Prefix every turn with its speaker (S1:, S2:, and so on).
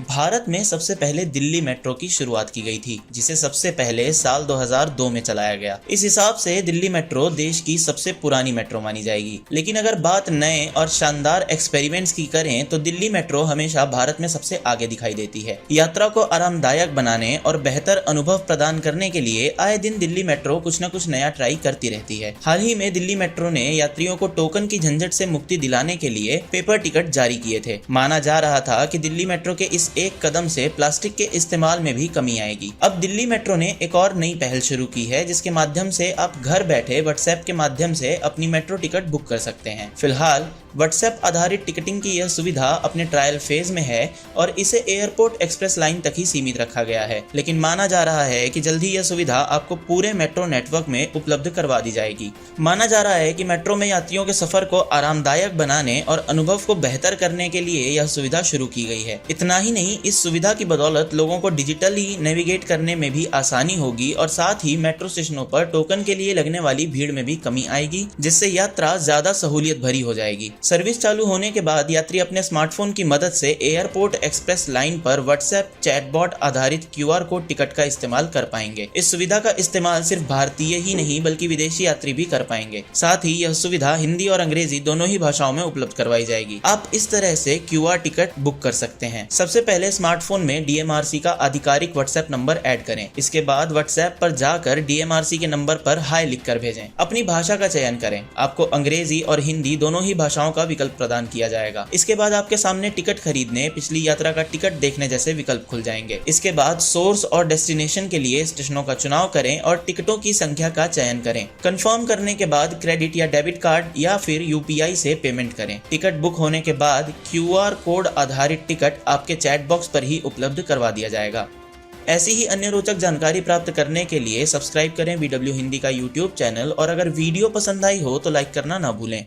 S1: भारत में सबसे पहले दिल्ली मेट्रो की शुरुआत की गई थी, जिसे सबसे पहले साल 2002 में चलाया गया। इस हिसाब से दिल्ली मेट्रो देश की सबसे पुरानी मेट्रो मानी जाएगी। लेकिन अगर बात नए और शानदार एक्सपेरिमेंट्स की करें तो दिल्ली मेट्रो हमेशा भारत में सबसे आगे दिखाई देती है। यात्रा को आरामदायक बनाने और बेहतर अनुभव प्रदान करने के लिए आए दिन दिल्ली मेट्रो कुछ न कुछ नया ट्राई करती रहती है। हाल ही में दिल्ली मेट्रो ने यात्रियों को टोकन की झंझट से मुक्ति दिलाने के लिए पेपर टिकट जारी किए थे। माना जा रहा था कि दिल्ली मेट्रो के इस एक कदम से प्लास्टिक के इस्तेमाल में भी कमी आएगी। अब दिल्ली मेट्रो ने एक और नई पहल शुरू की है, जिसके माध्यम से आप घर बैठे व्हाट्सएप के माध्यम से अपनी मेट्रो टिकट बुक कर सकते हैं। फिलहाल व्हाट्सएप आधारित टिकटिंग की यह सुविधा अपने ट्रायल फेज में है और इसे एयरपोर्ट एक्सप्रेस लाइन तक ही सीमित रखा गया है। लेकिन माना जा रहा है कि जल्द ही यह सुविधा आपको पूरे मेट्रो नेटवर्क में उपलब्ध करवा दी जाएगी। माना जा रहा है कि मेट्रो में यात्रियों के सफर को आरामदायक बनाने और अनुभव को बेहतर करने के लिए यह सुविधा शुरू की गई है। इतना ही नहीं, इस सुविधा की बदौलत लोगों को डिजिटली नेविगेट करने में भी आसानी होगी और साथ ही मेट्रो स्टेशनों पर टोकन के लिए लगने वाली भीड़ में भी कमी आएगी, जिससे यात्रा ज्यादा सहूलियत भरी हो जाएगी। सर्विस चालू होने के बाद यात्री अपने स्मार्टफोन की मदद से एयरपोर्ट एक्सप्रेस लाइन पर व्हाट्सएप चैटबॉट आधारित क्यूआर कोड टिकट का इस्तेमाल कर पाएंगे। इस सुविधा का इस्तेमाल सिर्फ भारतीय ही नहीं बल्कि विदेशी यात्री भी कर पाएंगे। साथ ही यह सुविधा हिंदी और अंग्रेजी दोनों ही भाषाओं में उपलब्ध करवाई जाएगी। आप इस तरह से क्यूआर टिकट बुक कर सकते हैं। सबसे पहले स्मार्टफोन में डीएमआरसी का आधिकारिक व्हाट्सएप नंबर ऐड करें। इसके बाद व्हाट्सएप पर जाकर डीएमआरसी के नंबर पर हाय लिखकर भेजें। अपनी भाषा का चयन करें। आपको अंग्रेजी और हिंदी दोनों ही भाषाओं का विकल्प प्रदान किया जाएगा। इसके बाद आपके सामने टिकट खरीदने, पिछली यात्रा का टिकट देखने जैसे विकल्प खुल जाएंगे। इसके बाद सोर्स और डेस्टिनेशन के लिए स्टेशनों का चुनाव करें और टिकटों की संख्या का चयन करें। कंफर्म करने के बाद क्रेडिट या डेबिट कार्ड या फिर यूपीआई से पेमेंट करें। टिकट बुक होने के बाद क्यूआर कोड आधारित टिकट आपके चैट बॉक्स पर ही उपलब्ध करवा दिया जाएगा। ऐसी ही अन्य रोचक जानकारी प्राप्त करने के लिए सब्सक्राइब करें VW हिंदी का यूट्यूब चैनल और अगर वीडियो पसंद आई हो तो लाइक करना ना भूलें।